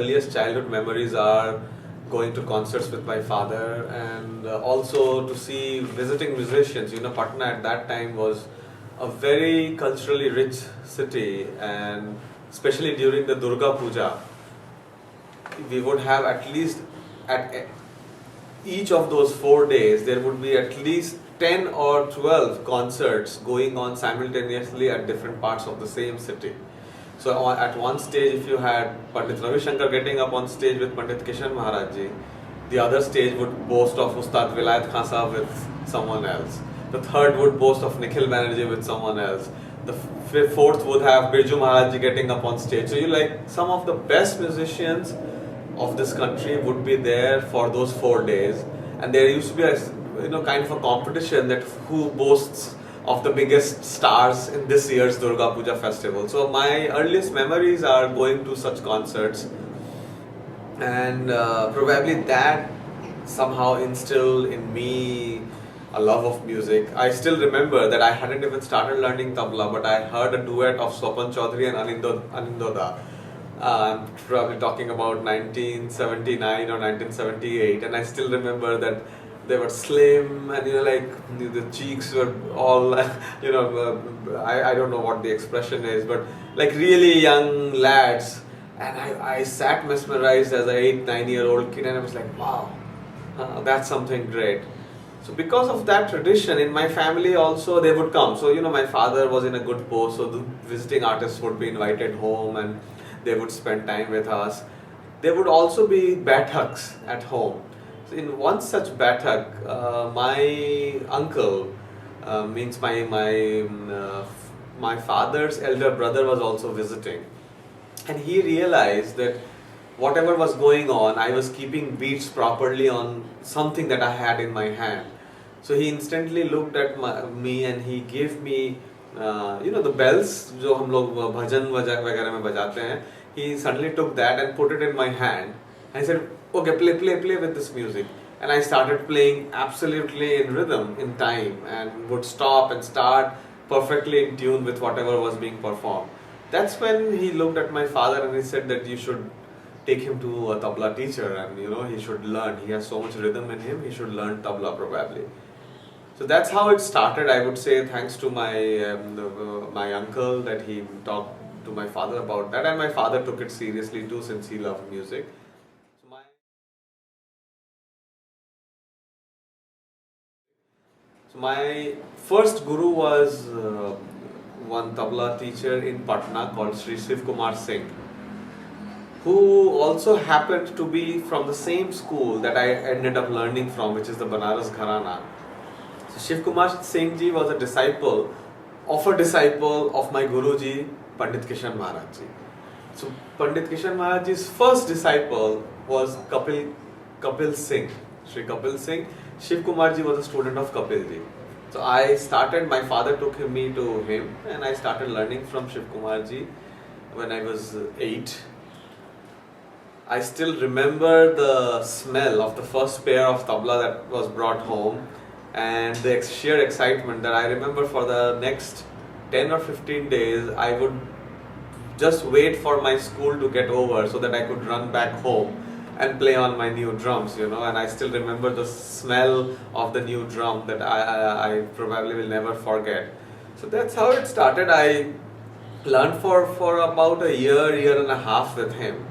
Earliest childhood memories are going to concerts with my father and also to see visiting musicians. Patna at that time was a very culturally rich city, and especially during the Durga Puja, we would have at least at each of those 4 days there would be at least 10 or 12 concerts going on simultaneously at different parts of the same city. So at one stage, if you had Pandit Ravi Shankar getting up on stage with Pandit Kishan Maharaj ji, the other stage would boast of Ustad Vilayat Khan Sahab with someone else. The third would boast of Nikhil Banerjee with someone else. The fourth would have Birju Maharaj ji getting up on stage. So you like some of the best musicians of this country would be there for those 4 days, and there used to be a kind of a competition that who boasts of the biggest stars in this year's Durga Puja festival. So my earliest memories are going to such concerts, and probably that somehow instilled in me a love of music. I still remember that I hadn't even started learning tabla, but I heard a duet of Swapan Chaudhary and Anindoda. I'm probably talking about 1979 or 1978, and I still remember that they were slim, and the cheeks were all I don't know what the expression is, but like really young lads. And I sat mesmerized as a 8, 9 year old kid, and I was like, wow, that's something great. So because of that tradition in my family also, they would come. So my father was in a good post, so the visiting artists would be invited home and they would spend time with us. There would also be baithaks at home. So in one such baithak, my uncle, means my father's elder brother, was also visiting, and he realized that whatever was going on, I was keeping beats properly on something that I had in my hand. So he instantly looked at me and he gave me, the bells जो हम लोग भजन वगैरह में बजाते हैं. He suddenly took that and put it in my hand and he said, okay, play with this music. And I started playing absolutely in rhythm, in time, and would stop and start perfectly in tune with whatever was being performed. That's when he looked at my father and he said that you should take him to a tabla teacher, and he should learn. He has so much rhythm in him, he should learn tabla probably. So that's how it started, I would say, thanks to my uncle, that he talked to my father about that, and my father took it seriously too, since he loved music. So my first guru was one tabla teacher in Patna called Sri Shiv Kumar Singh, who also happened to be from the same school that I ended up learning from, which is the Banaras Gharana. So Shiv Kumar Singh ji was a disciple of my Guruji, Pandit Kishan Maharaj ji. So Pandit Kishan Maharaj ji's first disciple was Kapil Singh, Sri Kapil Singh. Shiv Kumar ji was a student of Kapil ji. So my father took me to him, and I started learning from Shiv Kumar ji when I was 8. I still remember the smell of the first pair of tabla that was brought home, and the sheer excitement that I remember for the next 10 or 15 days. I would just wait for my school to get over so that I could run back home and play on my new drums, and I still remember the smell of the new drum that I probably will never forget. So that's how it started. I learned for about a year and a half with him.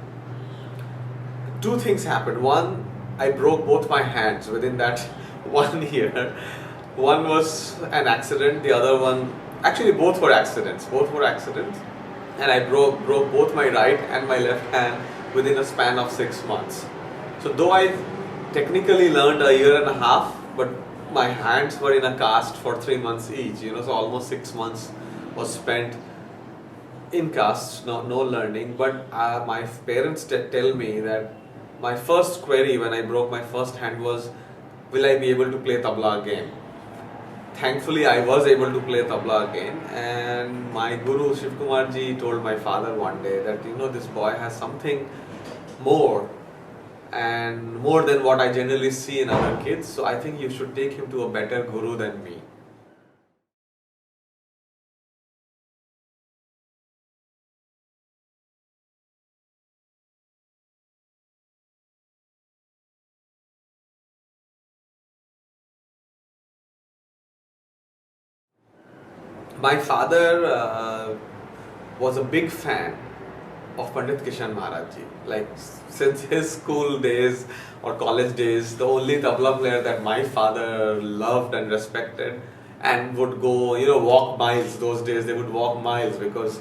Two things happened. One, I broke both my hands within that 1 year. One was an accident, the other one, actually both were accidents. And I broke both my right and my left hand within a span of 6 months. So though I technically learned a year and a half, but my hands were in a cast for 3 months each, so almost 6 months was spent in casts, no learning. But my parents tell me that my first query when I broke my first hand was, will I be able to play tabla again? Thankfully, I was able to play tabla again, and my guru Shiv Kumar ji told my father one day that this boy has something more, and more than what I generally see in other kids, so I think you should take him to a better guru than me. My father was a big fan of Pandit Kishan Maharaj ji. Like since his school days or college days, the only tabla player that my father loved and respected and would go, walk miles. Those days they would walk miles because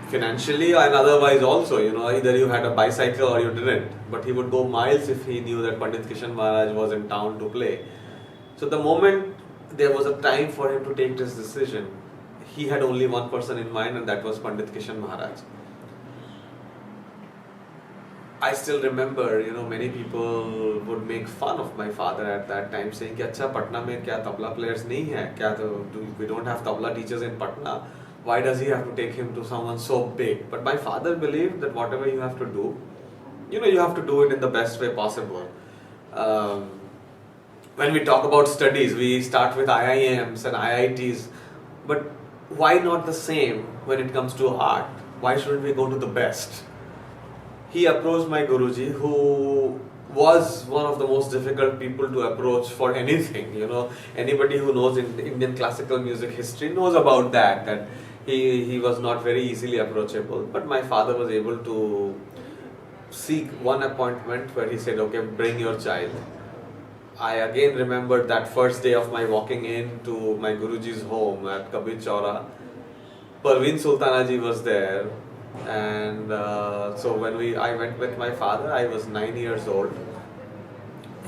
financially and otherwise also, either you had a bicycle or you didn't. But he would go miles if he knew that Pandit Kishan Maharaj was in town to play. So the moment there was a time for him to take this decision, he had only one person in mind, and that was Pandit Kishan Maharaj. I still remember, many people would make fun of my father at that time, saying कि अच्छा पटना में क्या tabla players नहीं है क्या, तो we don't have tabla teachers in Patna, why does he have to take him to someone so big? But my father believed that whatever you have to do, you have to do it in the best way possible. When we talk about studies, we start with IIMs and IITs, but why not the same when it comes to art? Why shouldn't we go to the best? He approached my Guruji, who was one of the most difficult people to approach for anything. Anybody who knows in Indian classical music history knows about that he was not very easily approachable. But my father was able to seek one appointment where he said, okay, bring your child. I again remembered that first day of my walking into my Guruji's home at Kabir Chaura. Parveen Sultana ji was there, and so when I went with my father, I was 9 years old.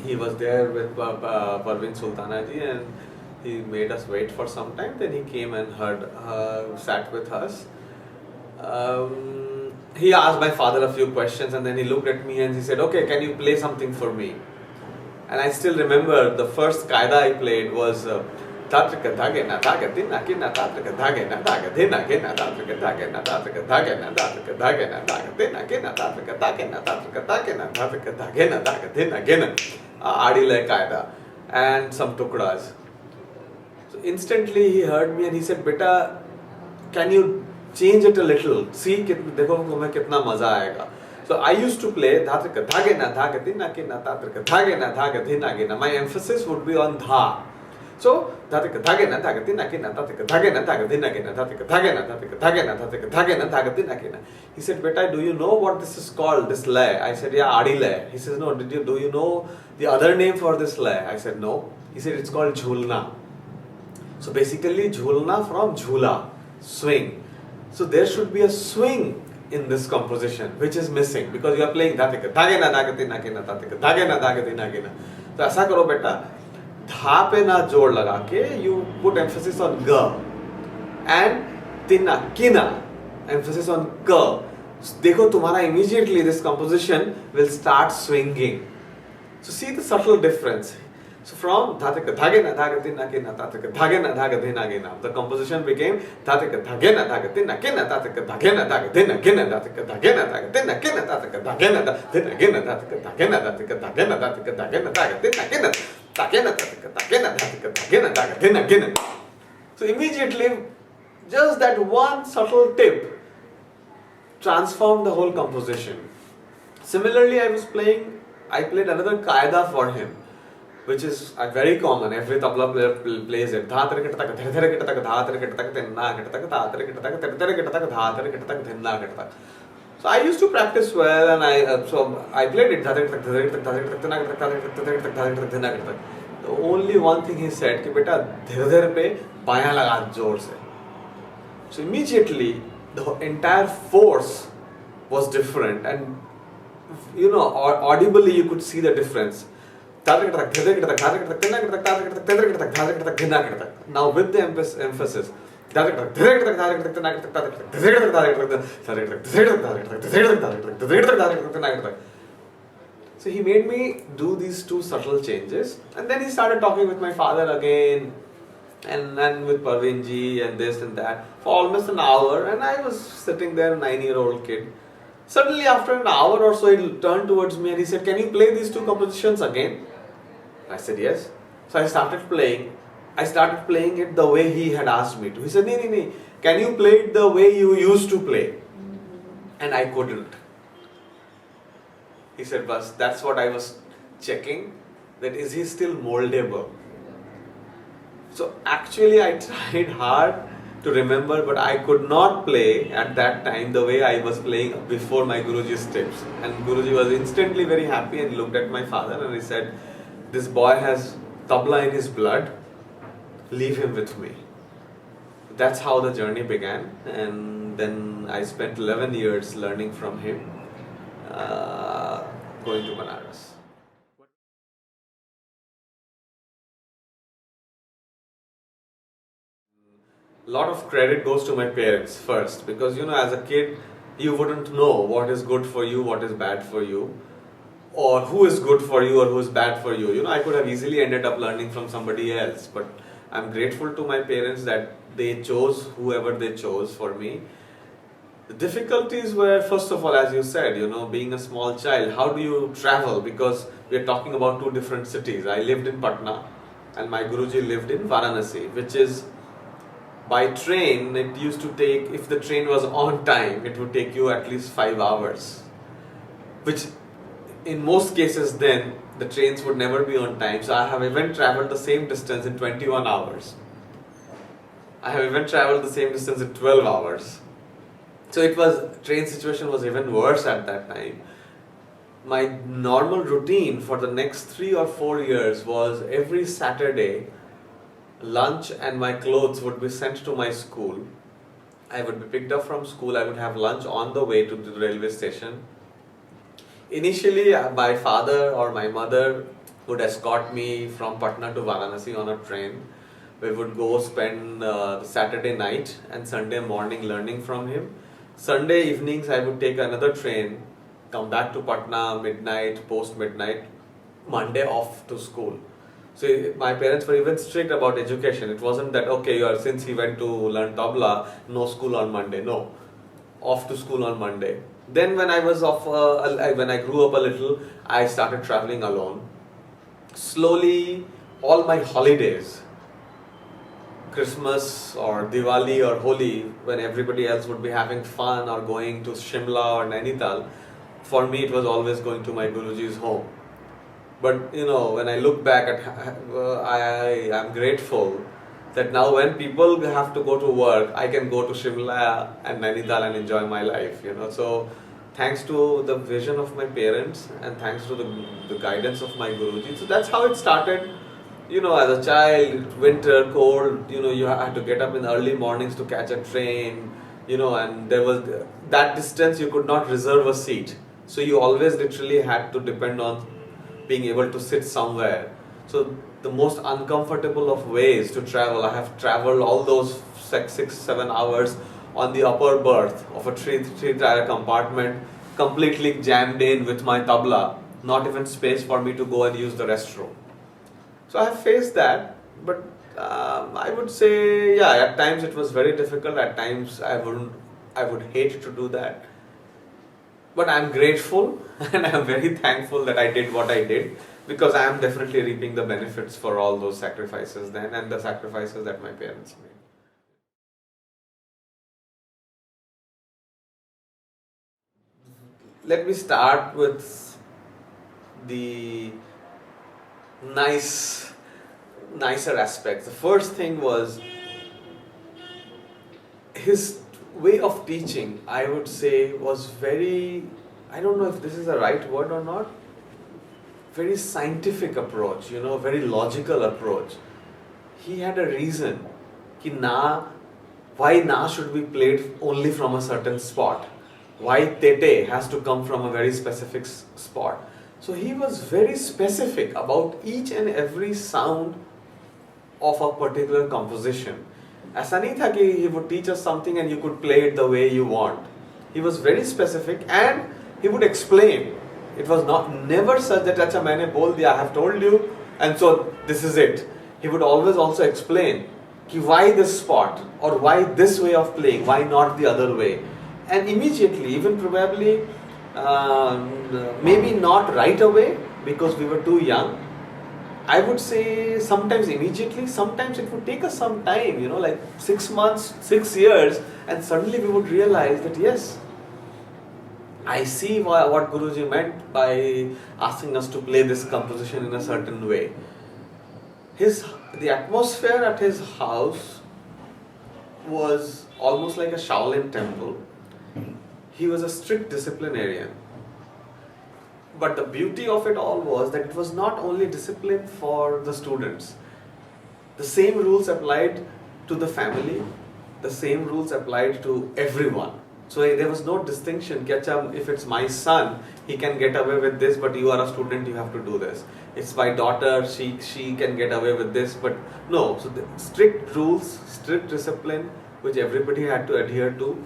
He was there with Parveen Sultana ji, and he made us wait for some time. Then he came and sat with us. He asked my father a few questions, and then he looked at me and he said, okay, can you play something for me? And I still remember the first qaida I played was Tatrika Dhagena Dhagadina Kina Tatrika Dhagena Dhagadina Kina Tatrika Dhagena Tatrika Dhagena Tatrika Dhagena Dhagadina Kina Tatrika Dhagena Tatrika Dhagena Tatrika Dhagena Dhagadina Kina Adile qaida and some tukras. So instantly he heard me and he said, Beta, can you change it a little? See, देखो तुम्हें कितना मजा आएगा. So I used to play Dhatrika Dhagena Dhagadina Kina Tatrika Dhagena Dhagadina Kina. My emphasis would be on Dha. So Dhatrika Dhagena Dhagadina Kina Tatrika Dhagena Dhagadina Kina Tatrika Dhagena Tatrika Dhagena Tatrika Dhagena Dhagadina Kina. He said, Beta, do you know what this is called, this lay? I said, yeah, Adi lay. He says, no, do you know the other name for this lay? I said, no. He said, it's called Jhulna. So basically Jhulna from Jhula, swing. So there should be a swing in this composition, which is missing because you are playing Dhatika Dhagena Dhagatina Kina Tatika Dhagena Dhagatina Kina. So ऐसा करो बेटा, धा पे ना जोड़ लगा के you put emphasis on G and tina kina emphasis on K. देखो तुम्हारा immediately this composition will start swinging. So see the subtle difference. So from Dhatika Dhagena Dhagatina Kina Tatika Dhagena Dhagadina Kina, the composition became Dhatika Dhagena Dhagatina Kina Tatika Dhagena Dhagadina Kina Dhatika Dhagena Dhagatina Kina Tatika Dhagena Dhagadina Kina Tatika Dhagena Dhatika Dhagena Dhatika Dhagena Dhagatina Kina Dhagena Dhatika Dhagena Dhatika Dhagena Dhagadina Kina. So immediately, just that one subtle tip transformed the whole composition. Similarly, I played another qaida for him, which is very common. Every tabla player plays it. So I used to practice well, and I played it. The only one thing he said, कि बेटा धीरे-धीरे पे बायां लगा जोर से. So immediately the entire force was different, and audibly you could see the difference. Now with the emphasis. So he made me do these two subtle changes, and then he started talking with my father again, and with Parveen ji and this and that for almost an hour, and I was sitting there, 9-year-old kid. Suddenly after an hour or so, he turned towards me and he said, can you play these two compositions again? I said, yes. So I started playing. I started playing it the way he had asked me to. He said, no, can you play it the way you used to play? And I couldn't. He said, but that's what I was checking, that is he still moldable? So actually I tried hard to remember, but I could not play at that time the way I was playing before my Guruji's tips. And Guruji was instantly very happy and looked at my father and he said, "This boy has tabla in his blood, leave him with me." That's how the journey began, and then I spent 11 years learning from him, going to Banaras. Lot of credit goes to my parents first, because as a kid you wouldn't know what is good for you, what is bad for you, or who is good for you or who is bad for you. I could have easily ended up learning from somebody else, but I'm grateful to my parents that they chose whoever they chose for me. The difficulties were, first of all, as you said, being a small child, how do you travel? Because we are talking about two different cities. I lived in Patna and my Guruji lived in Varanasi, which is, by train, it used to take, if the train was on time, it would take you at least 5 hours. Which, in most cases then, the trains would never be on time. So I have even traveled the same distance in 21 hours. I have even traveled the same distance in 12 hours. So train situation was even worse at that time. My normal routine for the next 3 or 4 years was every Saturday, lunch and my clothes would be sent to my school. I would be picked up from school, I would have lunch on the way to the railway station. Initially, my father or my mother would escort me from Patna to Varanasi on a train. We would go spend Saturday night and Sunday morning learning from him. Sunday evenings, I would take another train, come back to Patna midnight, post midnight, Monday off to school. So my parents were even strict about education. It wasn't that, okay, since he went to learn tabla, no school on Monday. No, off to school on Monday. Then when I was when I grew up a little, I started traveling alone. Slowly, all my holidays, Christmas or Diwali or Holi, when everybody else would be having fun or going to Shimla or Nainital, for me it was always going to my Guruji's home. But when I look back at, I'm grateful that now when people have to go to work, I can go to Shimla and Nainital and enjoy my life. So thanks to the vision of my parents and thanks to the guidance of my Guruji. So that's how it started. As a child, winter, cold, you had to get up in early mornings to catch a train, and there was that distance you could not reserve a seat. So you always literally had to depend on being able to sit somewhere. So the most uncomfortable of ways to travel, I have traveled all those 6-7 hours on the upper berth of a three-tier compartment, completely jammed in with my tabla, not even space for me to go and use the restroom. So I have faced that, but I would say, yeah, at times it was very difficult. At times I would hate to do that. But I'm grateful and I'm very thankful that I did what I did, because I am definitely reaping the benefits for all those sacrifices then and the sacrifices that my parents made. Let me start with the nicer aspects. The first thing was his way of teaching, I would say, was very, I don't know if this is the right word or not, very scientific approach, very logical approach. He had a reason why na should be played only from a certain spot, why tete has to come from a very specific spot. So he was very specific about each and every sound of a particular composition. ऐसा नहीं था कि he would teach us something and you could play it the way you want. He was very specific and he would explain. It was never such that अच्छा मैंने बोल दिया, I have told you and so this is it. He would always also explain कि why this spot or why this way of playing, why not the other way. And immediately, even probably maybe not right away because we were too young, I would say sometimes immediately, sometimes it would take us some time, like 6 months, 6 years, and suddenly we would realize that yes, I see what Guruji meant by asking us to play this composition in a certain way. His the atmosphere at his house was almost like a Shaolin temple. He was a strict disciplinarian. But the beauty of it all was that it was not only discipline for the students. The same rules applied to the family, the same rules applied to everyone. So there was no distinction. Ketchum, if it's my son, he can get away with this, but you are a student, you have to do this. It's my daughter, she can get away with this, but no. So the strict rules, strict discipline, which everybody had to adhere to.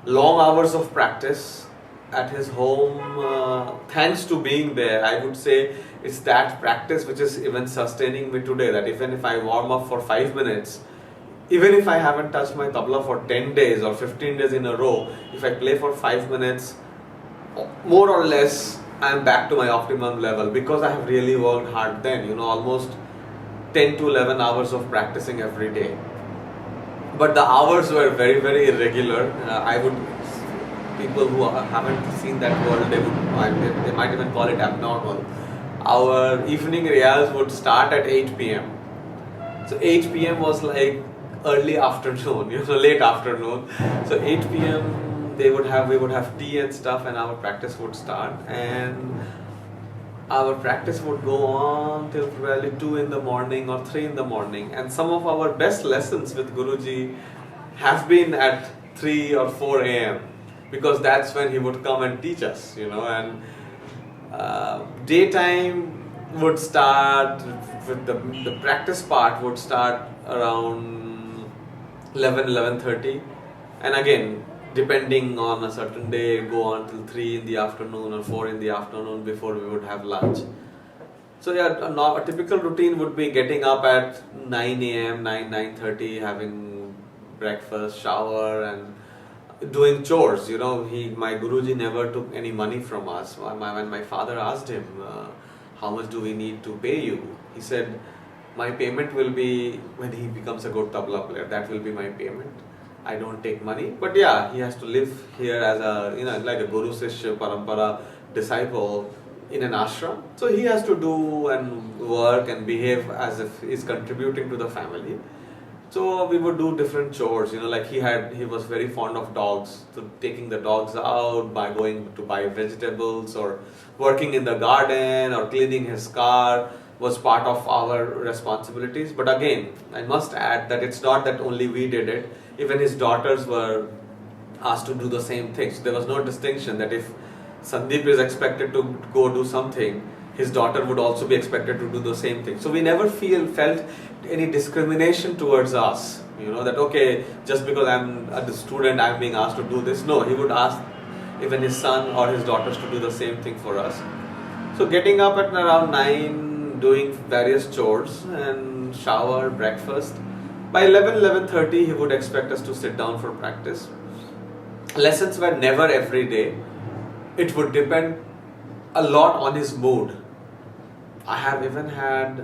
Long hours of practice at his home. Thanks to being there, I would say it's that practice which is even sustaining me today. That even if I warm up for 5 minutes, even if I haven't touched my tabla for 10 days or 15 days in a row, if I play for 5 minutes, more or less I am back to my optimum level, because I have really worked hard then, almost 10 to 11 hours of practicing every day. But the hours were very, very irregular. People who haven't seen that world, they might even call it abnormal. Our evening riyaz would start at 8 p.m. So 8 p.m. was like early afternoon, late afternoon. So 8 p.m. we would have tea and stuff, and our practice would start, and our practice would go on till probably 2 in the morning or 3 in the morning. And some of our best lessons with Guruji have been at 3 or 4 a.m. because that's when he would come and teach us, and daytime would start with the practice part would start around 11:30, and again, depending on a certain day, go on till 3 in the afternoon or 4 in the afternoon before we would have lunch. So yeah, a typical routine would be getting up at 9 a.m., 9:30, having breakfast, shower, and doing chores. My Guruji never took any money from us. When my father asked him, how much do we need to pay you? He said, my payment will be when he becomes a good tabla player. That will be my payment. I don't take money, but yeah, he has to live here as like a Guru Sishya Parampara disciple in an ashram. So he has to do and work and behave as if he's contributing to the family. So we would do different chores, like he was very fond of dogs. So taking the dogs out, by going to buy vegetables, or working in the garden, or cleaning his car was part of our responsibilities. But again, I must add that it's not that only we did it. Even his daughters were asked to do the same thing. So there was no distinction that if Sandeep is expected to go do something, his daughter would also be expected to do the same thing. So we never felt any discrimination towards us. That okay, just because I'm a student, I'm being asked to do this. No, he would ask even his son or his daughters to do the same thing for us. So getting up at around 9, doing various chores and shower, breakfast. By 11:30, he would expect us to sit down for practice. Lessons were never every day. It would depend a lot on his mood. I have even had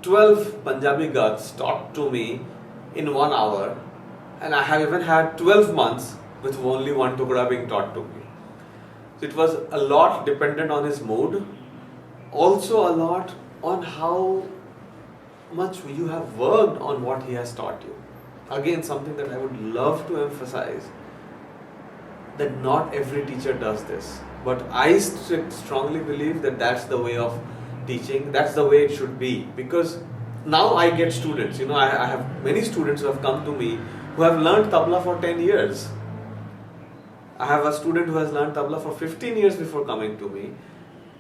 12 Punjabi Ghats taught to me in 1 hour, and I have even had 12 months with only one tukda being taught to me. So it was a lot dependent on his mood, also a lot on how much you have worked on what he has taught you. Again, something that I would love to emphasize, that not every teacher does this, but I strongly believe that that's the way of teaching, that's the way it should be. Because now I get students, I have many students who have come to me who have learned tabla for 10 years. I have a student who has learned tabla for 15 years before coming to me,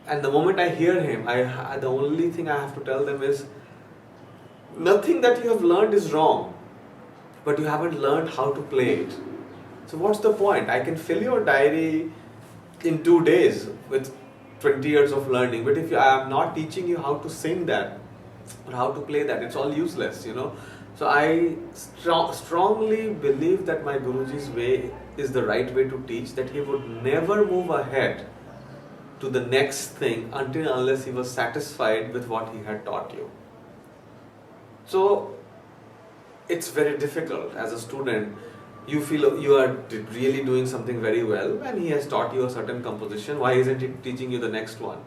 and the moment I hear him, the only thing I have to tell them is, nothing that you have learned is wrong, but you haven't learned how to play it. So what's the point? I can fill your diary in 2 days with 20 years of learning, but if I am not teaching you how to sing that or how to play that, it's all useless, So I strongly believe that my Guruji's way is the right way to teach, that he would never move ahead to the next thing unless he was satisfied with what he had taught you. So it's very difficult as a student. You feel you are really doing something very well, and he has taught you a certain composition. Why isn't he teaching you the next one?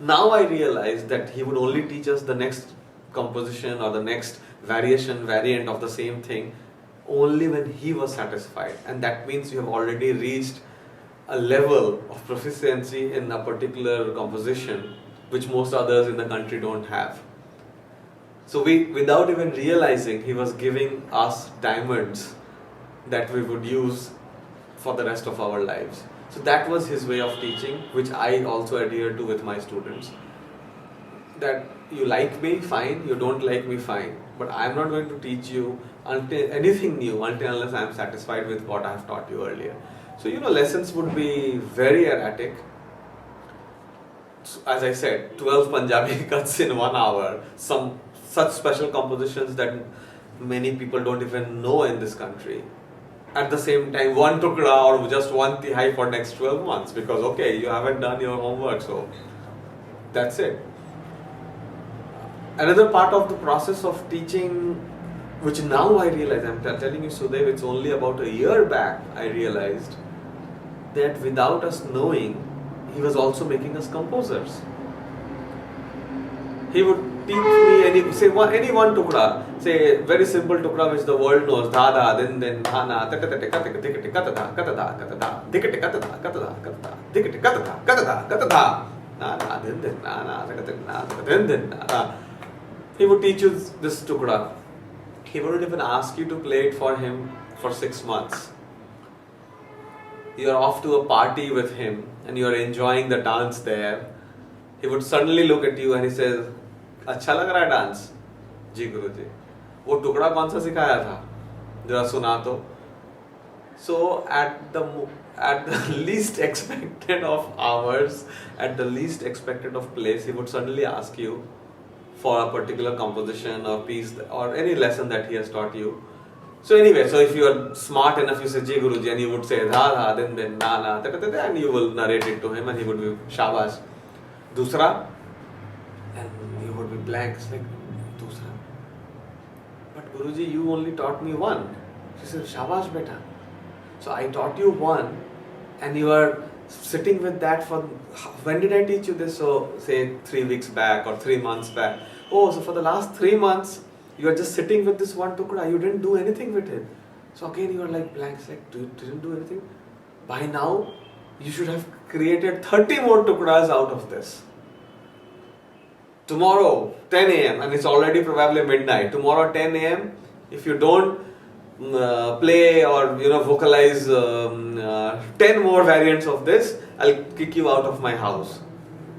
Now I realize that he would only teach us the next composition or the next variant of the same thing only when he was satisfied, and that means you have already reached a level of proficiency in a particular composition which most others in the country don't have. So without even realizing, he was giving us diamonds that we would use for the rest of our lives. So that was his way of teaching, which I also adhere to with my students. That you like me, fine. You don't like me, fine. But I'm not going to teach you anything new unless I'm satisfied with what I've taught you earlier. So lessons would be very erratic. As I said, 12 Punjabi cuts in 1 hour. Some such special compositions that many people don't even know in this country. At the same time, one tukda or just one tihai for next 12 months because okay, you haven't done your homework, so that's it. Another part of the process of teaching, which now I realize, I'm telling you Sudev, it's only about a year back I realized that without us knowing, he was also making us composers. He would teach me any one tukda, say very simple tukda which the world knows, da da, then na na, ta ta ta ta ta ta ta ta ta ta ta ta dikati kata ta kata ta kata ta dikati kata ta kata ta kata ta na na then na na then na. He would teach you this tukda. He wouldn't even ask you to play it for him for 6 months. You're off to a party with him and you're enjoying the dance there. He would suddenly look at you and he says, अच्छा लग रहा है dance? जी गुरुजी. वो टुकड़ा कौन सा सिखाया था? जरा सुना तो. So at the least expected of hours, at the least expected of place, he would suddenly ask you for a particular composition or piece or any lesson that he has taught you. So anyway, so if you are smart enough, you say Ji Guruji, and you would say dha dha, then na na, and you will narrate it to him, and he would be shabash. Dusra, and you would be blank, it's like dusra. But Guruji, you only taught me one. She said, shabash beta. So I taught you one, and you are sitting with that for, when did I teach you this? So say 3 weeks back or 3 months back. Oh, so for the last 3 months, you are just sitting with this one tukda, you didn't do anything with it. So again you are like blank, it's like, you didn't do anything? By now, you should have created 30 more tukdas out of this. Tomorrow, 10 a.m. and it's already probably midnight. Tomorrow, 10 a.m. if you don't play or vocalize 10 more variants of this, I'll kick you out of my house.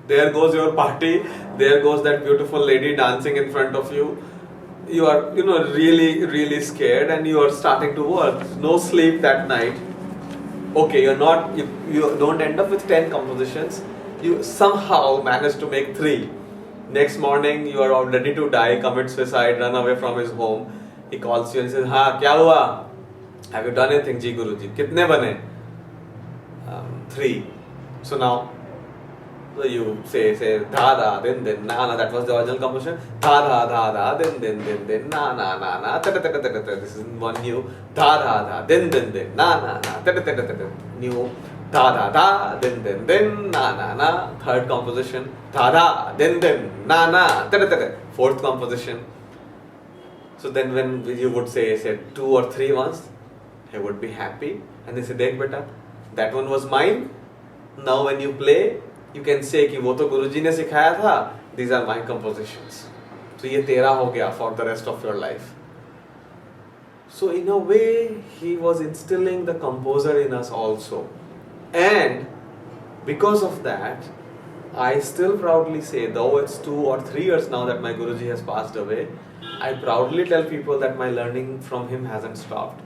There goes your party. There goes that beautiful lady dancing in front of you. You are really scared and you are starting to work. No sleep that night. Okay, you don't end up with 10 compositions. You somehow manage to make 3. Next morning you are all ready to die, commit suicide, run away from his home. He calls you and says, "Ha, kya hua? Have you done anything, Ji Guruji? Kitne bane?" 3. So now, so you say dha dha, then na na. That was the original composition. Dha dha, then na na, ta ta ta ta ta. This is one new. Dha dha, then na na, ta ta ta ta. New. Dha dha, then na na. Third composition. Dha dha, then na na, ta ta ta. Fourth composition. So then when you would say 2 or 3 months, he would be happy and they say, "Dekh beta, that one was mine. Now when you play, you can say कि वो तो गुरुजी ने सिखाया था. These are my compositions. So ये तेरा हो गया for the rest of your life." So in a way, he was instilling the composer in us also. And because of that, I still proudly say, though it's 2 or 3 years now that my Guruji has passed away, I proudly tell people that my learning from him hasn't stopped.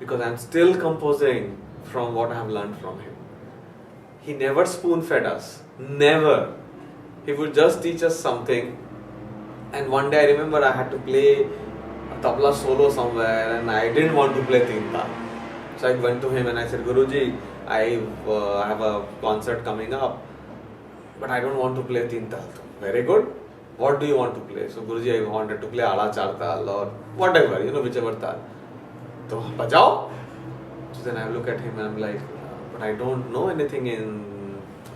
Because I'm still composing from what I have learned from him. He never spoon-fed us. Never. He would just teach us something. And one day I remember I had to play a tabla solo somewhere and I didn't want to play Tinta. So I went to him and I said, "Guruji, I have a concert coming up, but I don't want to play Tinta." "Very good. What do you want to play?" So Guruji, I wanted to play Ala Char Tal or whatever, whichever Tal. "To bajao." So then I look at him and I'm like, "But I don't know anything in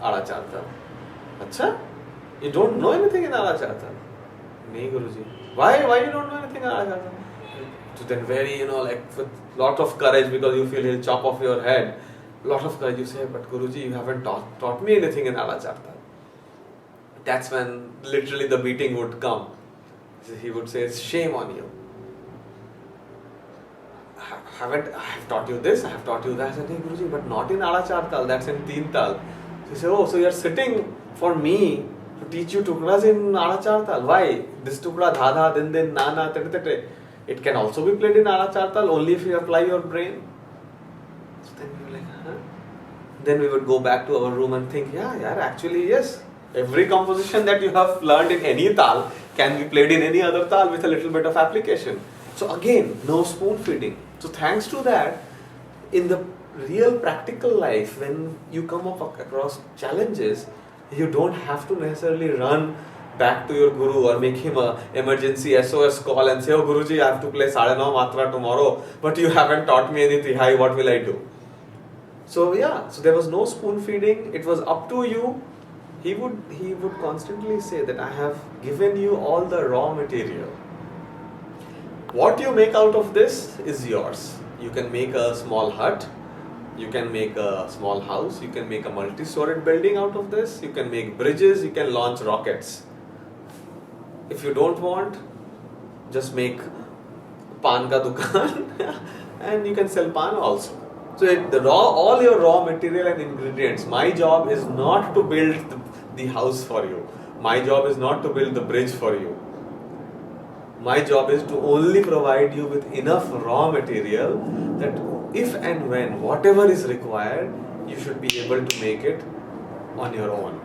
Ala Char Tal." "Acha? You don't know anything in Ala Char Tal?" nahi Guruji. Why you don't know anything in Ala Chartal? So then very, like with lot of courage, because you feel he'll chop off your head. Lot of courage, you say, but Guruji, you haven't taught me anything in Ala Chartal. That's when literally the beating would come. He would say, shame on you. I have taught you this, I have taught you that. I said, hey Guruji, but not in Ala Chartal, that's in Teen Tal. He said, oh, so you're sitting for me to teach you tukras in Ala Chartal. Why? This tukra, dha dha, din, na na, tate tate. It can also be played in Ala Chartal only if you apply your brain. So then we were like, huh? Then we would go back to our room and think, yeah, actually, yes. Every composition that you have learned in any tal can be played in any other tal with a little bit of application. So again, no spoon feeding. So thanks to that, in the real practical life, when you come up across challenges, you don't have to necessarily run back to your guru or make him a emergency SOS call and say, oh Guruji, I have to play 9:30 matra tomorrow, but you haven't taught me anything. Hi, what will I do? So so there was no spoon feeding. It was up to you. He would constantly say that I have given you all the raw material. What you make out of this is yours. You can make a small hut, you can make a small house, you can make a multi-storied building out of this, you can make bridges, you can launch rockets. If you don't want, just make pan ka dukaan and you can sell pan also. So all your raw material and ingredients, my job is not to build the house for you. My job is not to build the bridge for you. My job is to only provide you with enough raw material that if and when, whatever is required, you should be able to make it on your own.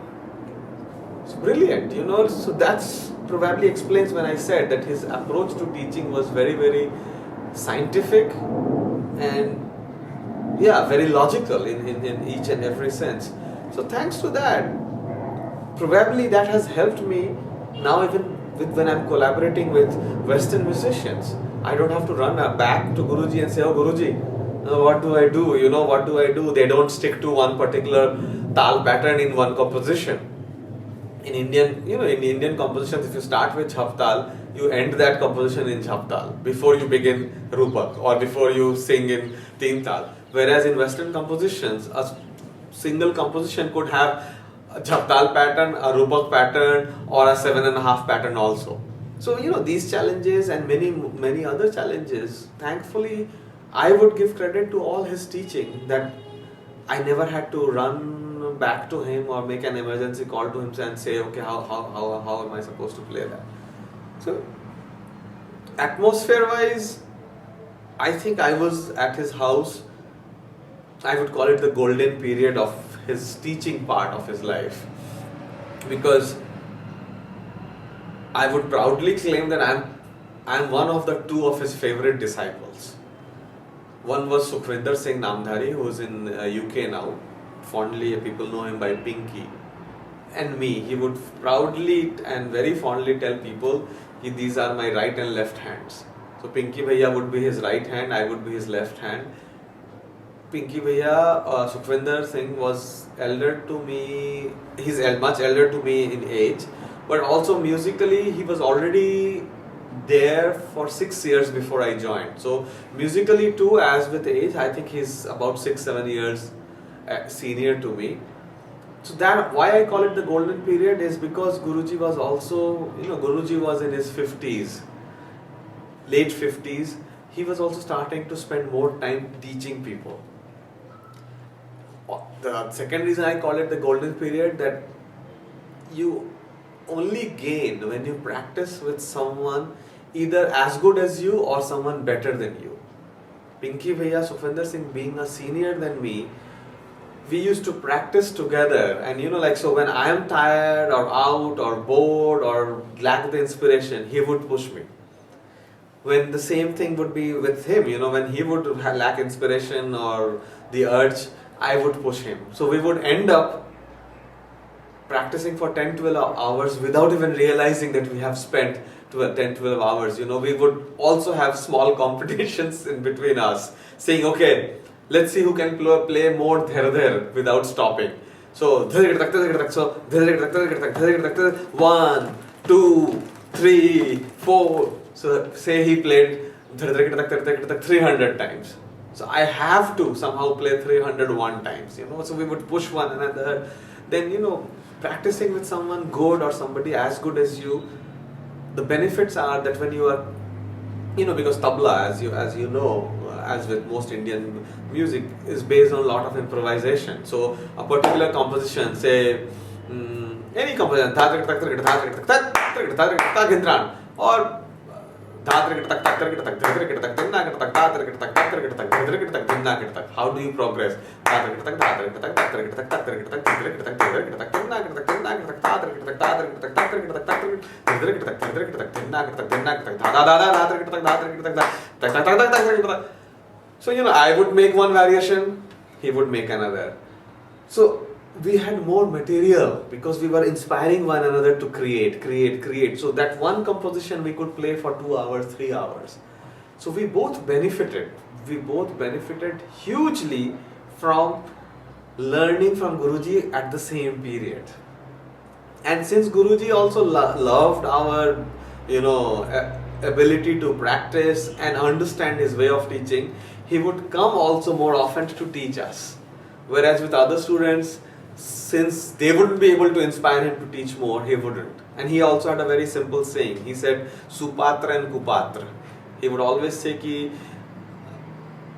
It's brilliant, so that's probably explains when I said that his approach to teaching was very, very scientific and very logical in each and every sense. So thanks to that, probably that has helped me now even when I'm collaborating with Western musicians. I don't have to run back to Guruji and say, oh Guruji, what do I do? What do I do? They don't stick to one particular tal pattern in one composition. In Indian compositions, if you start with Jhap-tal, you end that composition in Jhap-tal before you begin Rupak or before you sing in Teen-tal. Whereas in Western compositions, a single composition could have a Jhap-tal pattern, a Rupak pattern, or a 7/2 pattern also. So, these challenges and many other challenges, thankfully, I would give credit to all his teaching that I never had to run back to him or make an emergency call to him and say, okay, how am I supposed to play that? So, atmosphere-wise, I think I was at his house. I would call it the golden period of his teaching part of his life, because I would proudly claim that I'm one of the two of his favorite disciples. One was Sukhvinder Singh Namdhari, who is in UK now. Fondly, people know him by Pinky. And me, he would proudly and very fondly tell people, these are my right and left hands. So Pinky Bhaiya would be his right hand, I would be his left hand. Pinky Bhaiya, Sukhvinder Singh was elder to me, he's much elder to me in age, but also musically he was already there for 6 years before I joined. So musically too, as with age, I think he's about 6-7 years senior to me. So that why I call it the golden period is because Guruji was also, Guruji was in his 50s, late 50s. He was also starting to spend more time teaching people. The second reason I call it the golden period, that you only gain when you practice with someone either as good as you or someone better than you. Pinky Bhaiya, Sukhvinder Singh being a senior than me, we used to practice together, and so when I am tired or out or bored or lack the inspiration, he would push me. When the same thing would be with him, when he would lack inspiration or the urge, I would push him. So we would end up practicing for 10-12 hours without even realizing that we have spent 10-12 hours. We would also have small competitions in between us, saying, okay, let's see who can play more dhar without stopping. So 1, 2, 3, 3, 4. So say he played 300 times. So I have to somehow play 301 times, So we would push one another. Then, practicing with someone good or somebody as good as you, the benefits are that when you are, because tabla, as with most Indian music, is based on a lot of improvisation. So a particular composition, say, any composition, or how do you progress? So, I would make one variation, he would make another. So we had more material because we were inspiring one another to create. So that one composition we could play for 2 hours, 3 hours. So we both benefited. We both benefited hugely from learning from Guruji at the same period. And since Guruji also loved our, ability to practice and understand his way of teaching, he would come also more often to teach us. Whereas with other students, since they wouldn't be able to inspire him to teach more, he wouldn't. And he also had a very simple saying. He said, Supatra and Kupatra. He would always say ki,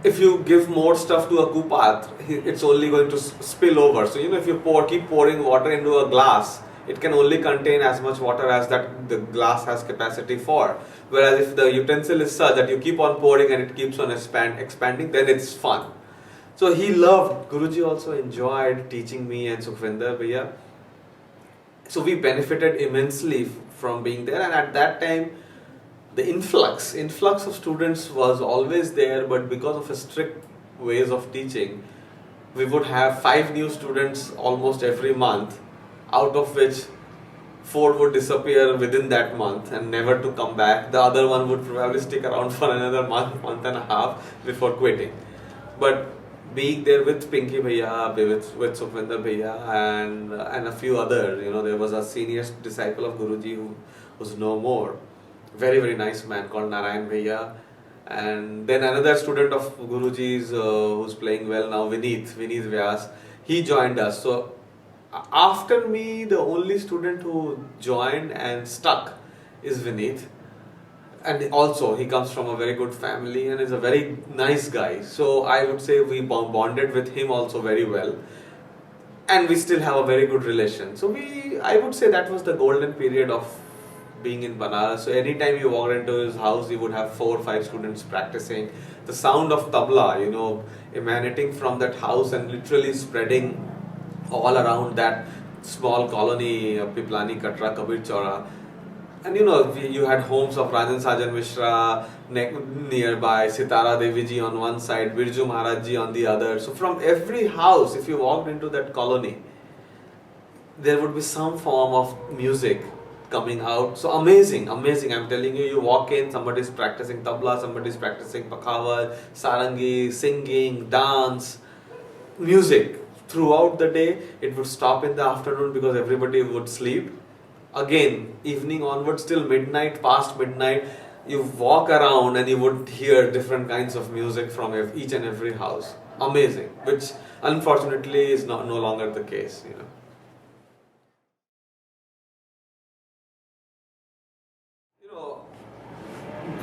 if you give more stuff to a kupatra, it's only going to spill over. So, if you keep pouring water into a glass, it can only contain as much water as that the glass has capacity for. Whereas if the utensil is such that you keep on pouring and it keeps on expanding, then it's fun. So he loved, Guruji also enjoyed teaching me and Sukhvinder Bhaiya. So we benefited immensely from being there, and at that time, the influx of students was always there, but because of a strict ways of teaching, we would have 5 new students almost every month, out of which 4 would disappear within that month and never to come back. The other one would probably stick around for another month and a half before quitting. But being there with Pinky Bhaiya, with Sukhvinder Bhaiya and a few other, there was a senior disciple of Guruji who was no more. Very, very nice man called Narayan Bhaiya. And then another student of Guruji's who's playing well now, Vineet Vyas, he joined us. So after me, the only student who joined and stuck is Vineet. And also, he comes from a very good family and is a very nice guy. So I would say we bonded with him also very well. And we still have a very good relation. So I would say that was the golden period of being in Banaras. So anytime you walked into his house, you would have 4 or 5 students practicing. The sound of tabla, emanating from that house and literally spreading all around that small colony, Piplani, Katra, Kabir Chaura. And you had homes of Rajan Sajan Mishra nearby, Sitara Devi ji on one side, Birju Maharaj ji on the other. So from every house, if you walked into that colony, there would be some form of music coming out. So amazing. I'm telling you, you walk in, somebody's practicing tabla, somebody's practicing pakhavat, sarangi, singing, dance, music. Throughout the day, it would stop in the afternoon because everybody would sleep. Again, evening onwards till midnight, past midnight, you walk around and you would hear different kinds of music from each and every house. Amazing, which unfortunately is no longer the case.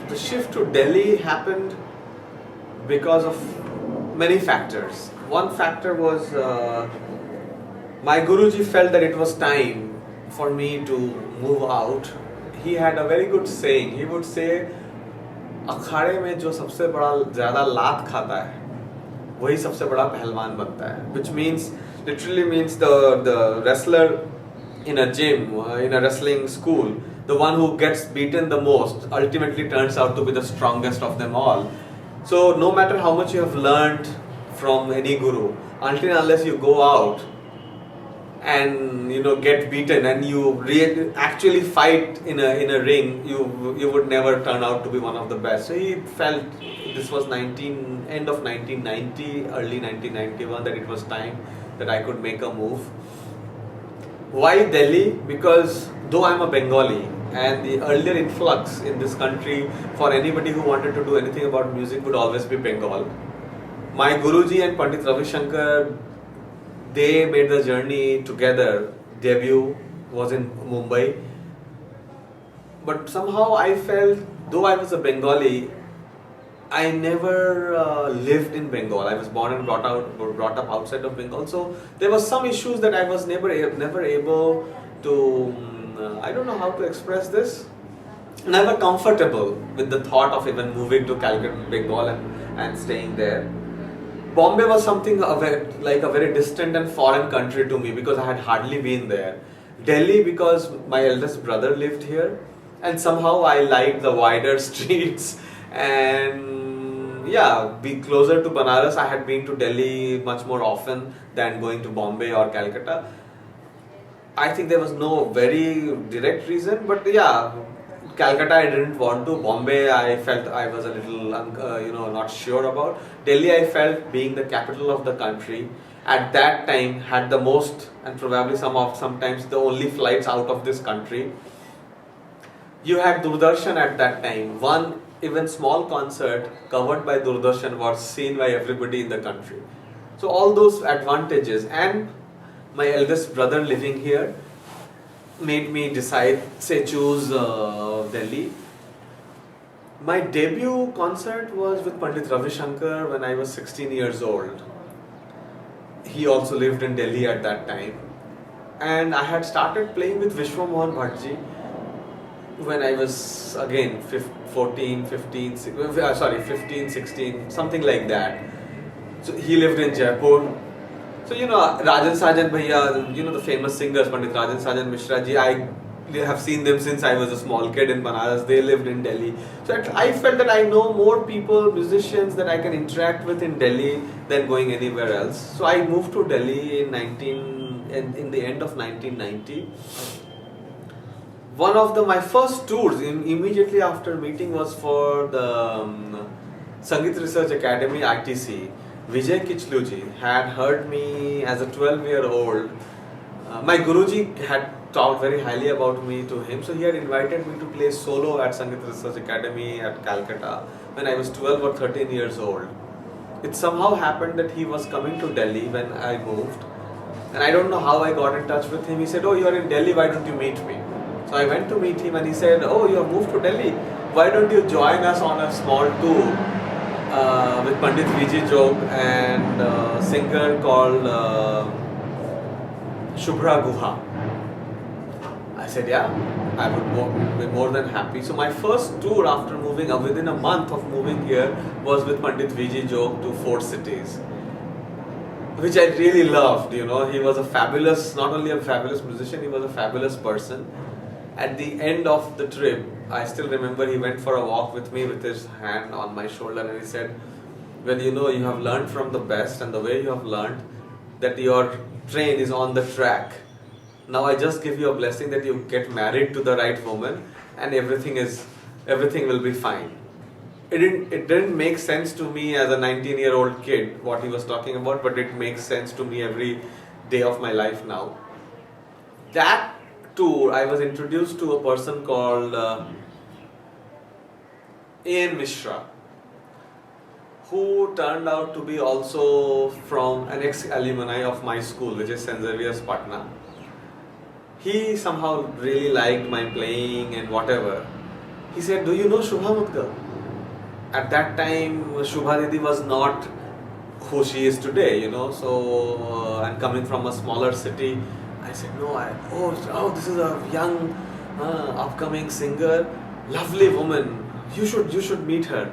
The shift to Delhi happened because of many factors. One factor was my Guruji felt that it was time for me to move out. He had a very good saying. He would say, अखाड़े में जो सबसे बड़ा ज़्यादा लात खाता है, वही सबसे बड़ा पहलवान बनता है. Which literally means the wrestler in a gym, in a wrestling school, the one who gets beaten the most ultimately turns out to be the strongest of them all. So no matter how much you have learned from any guru, until and unless you go out and get beaten and you actually fight in a ring, you would never turn out to be one of the best. So he felt this was end of 1990, early 1991, that it was time that I could make a move. Why Delhi? Because though I'm a Bengali, and the earlier influx in this country for anybody who wanted to do anything about music would always be Bengal. My Guruji and Pandit Ravi Shankar, they made the journey together. Debut was in Mumbai. But somehow I felt, though I was a Bengali, I never lived in Bengal. I was born and brought up outside of Bengal. So there were some issues that I was never able to. I don't know how to express this. Never comfortable with the thought of even moving to Calcutta, Bengal, and staying there. Bombay was something like a very distant and foreign country to me because I had hardly been there. Delhi, because my eldest brother lived here, and somehow I liked the wider streets and yeah, be closer to Banaras. I had been to Delhi much more often than going to Bombay or Calcutta. I think there was no very direct reason, but yeah, Calcutta I didn't want to. Bombay I felt I was a little not sure about. Delhi I felt, being the capital of the country at that time, had the most and probably sometimes the only flights out of this country. You had Doordarshan at that time. One even small concert covered by Doordarshan was seen by everybody in the country. So all those advantages, and my eldest brother living here made me choose Delhi. My debut concert was with Pandit Ravi Shankar when I was 16 years old. He also lived in Delhi at that time. And I had started playing with Vishwa Mohan Bhattji when I was again 15, 16, something like that. So he lived in Jaipur. So Rajan Sajan Bhaiya, the famous singers, Pandit Rajan Sajan Mishra ji, I have seen them since I was a small kid in Banaras. They lived in Delhi. So I felt that I know more people, musicians that I can interact with in Delhi than going anywhere else. So I moved to Delhi in the end of 1990. One of my first tours immediately after meeting was for the Sangeet Research Academy, ITC. Vijay Kichluji had heard me as a 12-year-old. My Guruji had talked very highly about me to him, so he had invited me to play solo at Sangeet Research Academy at Calcutta when I was 12 or 13 years old. It somehow happened that he was coming to Delhi when I moved, and I don't know how I got in touch with him. He said, "Oh, you are in Delhi, why don't you meet me?" So I went to meet him and he said, "Oh, you have moved to Delhi, why don't you join us on a small tour with Pandit V.G. Jog and a singer called Shubhra Guha." I said, yeah, I would be more than happy. So my first tour after moving, within a month of moving here, was with Pandit V.G. Jog to 4 cities, which I really loved. He was not only a fabulous musician, he was a fabulous person. At the end of the trip, I still remember he went for a walk with me with his hand on my shoulder and he said, "Well, you have learned from the best, and the way you have learned that your train is on the track. Now I just give you a blessing that you get married to the right woman and everything will be fine." It didn't make sense to me as a 19-year-old kid what he was talking about, but it makes sense to me every day of my life now. That tour, I was introduced to a person called A.N. Mishra, who turned out to be also from an ex-alumni of my school, which is St. Xavier's, Patna. He somehow really liked my playing and whatever. He said, "Do you know Shubha Mudgal?" At that time, Shubha Didi was not who she is today, so and coming from a smaller city, I said, "Oh, this is a young, upcoming singer, lovely woman. You should meet her.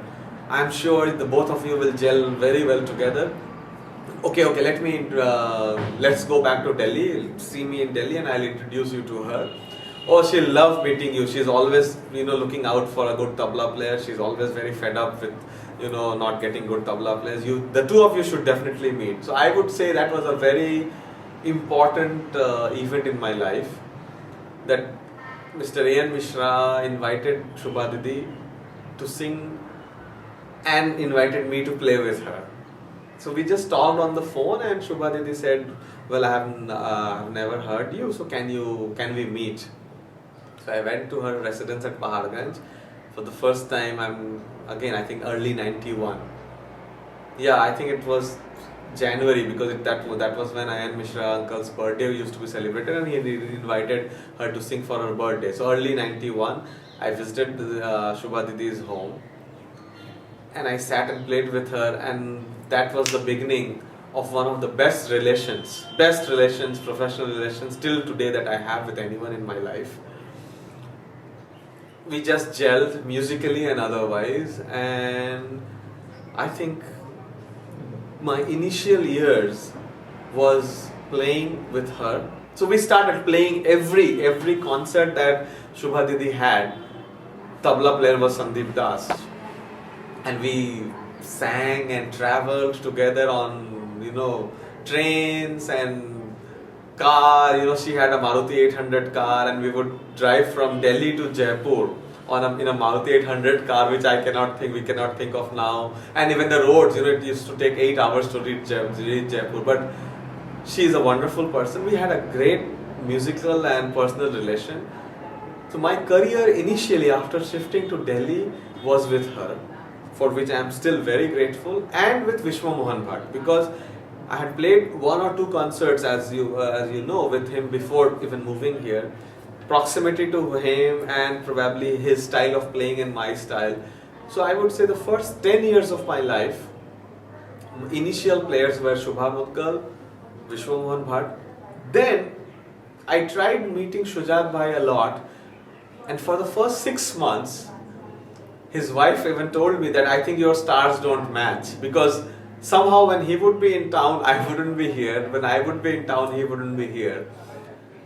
I'm sure the both of you will gel very well together. Okay, let's go back to Delhi. See me in Delhi, and I'll introduce you to her. Oh, she'll love meeting you. She's always, looking out for a good tabla player. She's always very fed up with, not getting good tabla players. The two of you should definitely meet." So I would say that was a very important event in my life, that Mr. A.N. Mishra invited Shubha Didi to sing and invited me to play with her. So we just talked on the phone, and Shubha Didi said, "Well, I have never heard you, so can we meet?" So I went to her residence at Paharganj for the first time. I think early 91. Yeah, I think it was January, because that was when Ayan Mishra uncle's birthday used to be celebrated, and he invited her to sing for her birthday. So early 91, I visited Shubha Didi's home, and I sat and played with her, and that was the beginning of one of the best relations, professional relations till today that I have with anyone in my life. We just gelled musically and otherwise, and I think my initial years was playing with her. So we started playing every concert that Shubha Didi had. Tabla player was Sandeep Das, and we sang and traveled together on trains and car. She had a Maruti 800 car, and we would drive from Delhi to Jaipur in a Maruti 800 car, which we cannot think of now. And even the roads, it used to take 8 hours to reach Jaipur. But she is a wonderful person. We had a great musical and personal relation. So my career initially, after shifting to Delhi, was with her, for which I am still very grateful, and with Vishwa Mohan Bhatt, because I had played 1 or 2 concerts, as you know, with him before even moving here. Proximity to him and probably his style of playing and my style. So I would say the first 10 years of my life, initial players were Shubha Muddgal, Vishwa Mohan Bhatt. Then I tried meeting Shujat Bhai a lot, and for the first 6 months, his wife even told me that I think your stars don't match, because somehow when he would be in town, I wouldn't be here. When I would be in town, he wouldn't be here.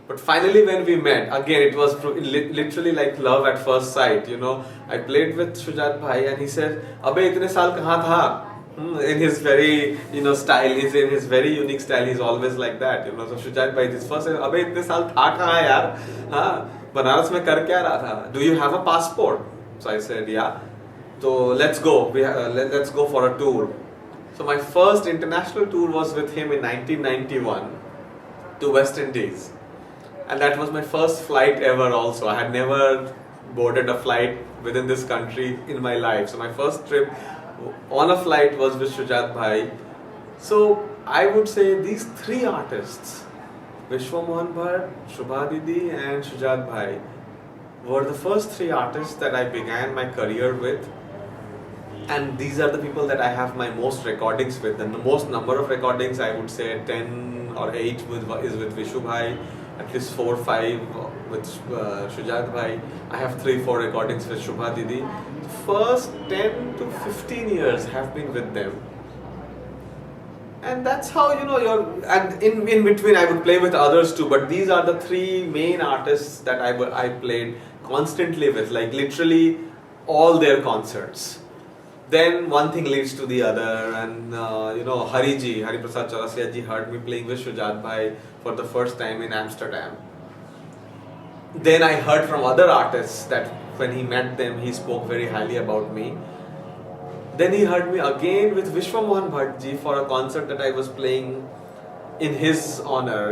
But finally when we met, again it was literally like love at first sight. I played with Shujat Bhai, and he said, "Abey itne saal kahan tha?" In his very style, he's in his very unique style. He's always like that. So Shujat Bhai, this first said, "Abey itne saal tha kahan yaar? Haan, Banaras mein kar kya raha tha? Do you have a passport?" So I said, "Yeah." So let's go. Let's go for a tour. So my first international tour was with him in 1991 to West Indies. And that was my first flight ever also. I had never boarded a flight within this country in my life. So my first trip on a flight was with Shujat Bhai. So I would say these 3 artists, Vishwa Mohan Bhatt, Shubha Didi and Shujat Bhai, were the first 3 artists that I began my career with. And these are the people that I have my most recordings with. And the most number of recordings, I would say 10 or 8 is with Vishu Bhai. At least 4 or 5 with Shujat Bhai. I have 3-4 recordings with Shubha Didi. First 10 to 15 years have been with them. And that's how, and in between I would play with others too, but these are the 3 main artists that I played constantly with, like literally all their concerts. Then one thing leads to the other, and Hari Prasad Chaurasia ji heard me playing with Shujat Bhai for the first time in Amsterdam. Then I heard from other artists that when he met them, he spoke very highly about me. Then he heard me again with Vishwa Mohan Bhatt ji for a concert that I was playing in his honor.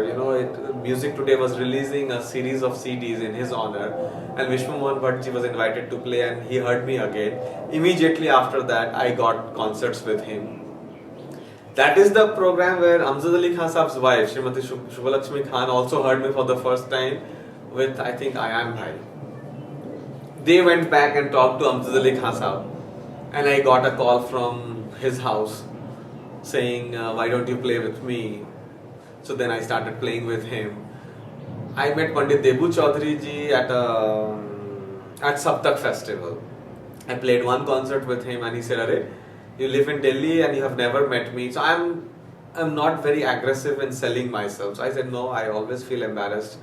Music Today was releasing a series of CDs in his honor, and Vishwa Mohan Bhatt ji was invited to play, and he heard me again. Immediately after that, I got concerts with him. That is the program where Amjad Ali Khan Saab's wife, Srimati Shubhalakshmi Khan, also heard me for the first time with, I think, Ayan Bhai. They went back and talked to Amjad Ali Khan Saab, and I got a call from his house saying, "Why don't you play with me?" So then I started playing with him. I met Pandit Debu Chaudhary ji at Saptak Festival. I played 1 concert with him, and he said, "Arey, you live in Delhi and you have never met me." So I'm not very aggressive in selling myself. So I said, "No, I always feel embarrassed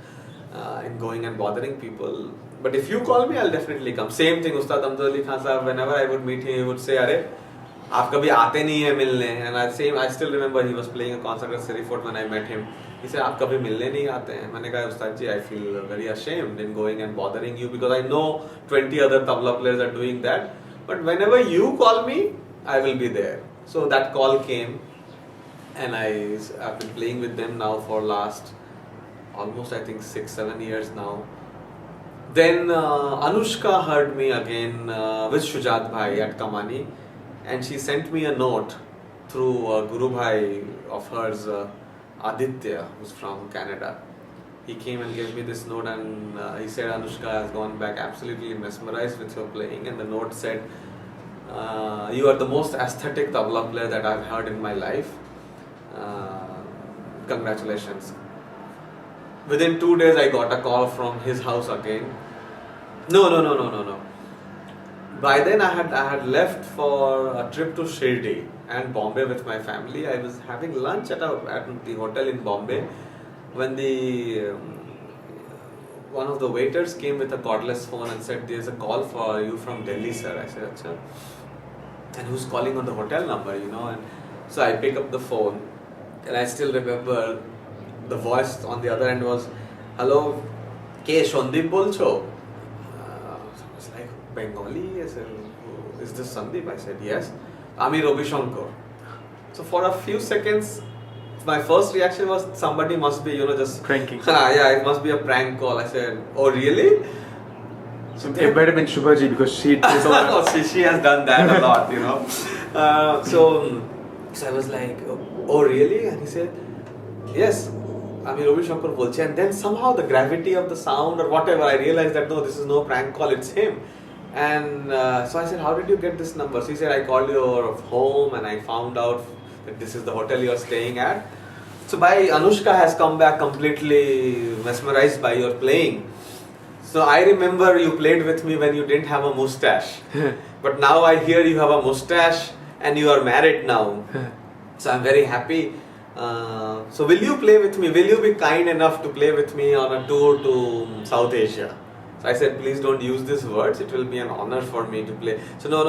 in going and bothering people. But if you call me, I'll definitely come." Same thing, Ustad Amjad Ali Khan Sahab, whenever I would meet him, he would say, "Arey, आप कभी आते नहीं है मिलने." And I still remember he was playing a concert at City Fort when I met him. He said, "आप कभी मिलने नहीं आते हैं." मैंने कहा, "उस्ताद जी, I feel very ashamed in going and bothering you, because I know 20 other tabla players are doing that. But whenever you call me, I will be there." So that call came, and I've been playing with them now for last almost, I think, 6-7 years now. Then Anushka heard me again with Shujat Bhai at Kamani, and she sent me a note through Guru Bhai of hers, Aditya, who's from Canada. He came and gave me this note, and he said Anushka has gone back absolutely mesmerized with your playing. And the note said, "You are the most aesthetic tabla player that I've heard in my life. Congratulations." Within 2 days, I got a call from his house again. No. By then, I had left for a trip to Shirdi and Bombay with my family. I was having lunch at the hotel in Bombay when the one of the waiters came with a cordless phone and said, "There's a call for you from Delhi, sir." I said, "Acha." And who's calling on the hotel number? And so I pick up the phone, and I still remember the voice on the other end was, "Hello, K. Shondeep bolcho?" I was like, "Bengali?" I said, "Is this Sandeep?" I said, "Yes." "Ami Robi Shankar." So for a few seconds, my first reaction was somebody must be, just pranking. Yeah, it must be a prank call. I said, "Oh, really?" So it might have been Shubhaji because she did all that. No, she has done that a lot. So I was like, "Oh, really?" And he said, "Yes, I mean, Ravi Shankar bolche." And then somehow the gravity of the sound or whatever, I realized that no, this is no prank call, it's him. And so I said, "How did you get this number?" So he said, "I called your home and I found out that this is the hotel you're staying at." So Anushka has come back completely mesmerized by your playing. So I remember you played with me when you didn't have a mustache. But now I hear you have a mustache and you are married now. So I'm very happy. So will you play with me? Will you be kind enough to play with me on a tour to South Asia? So I said, "Please don't use these words. It will be an honor for me to play." So no,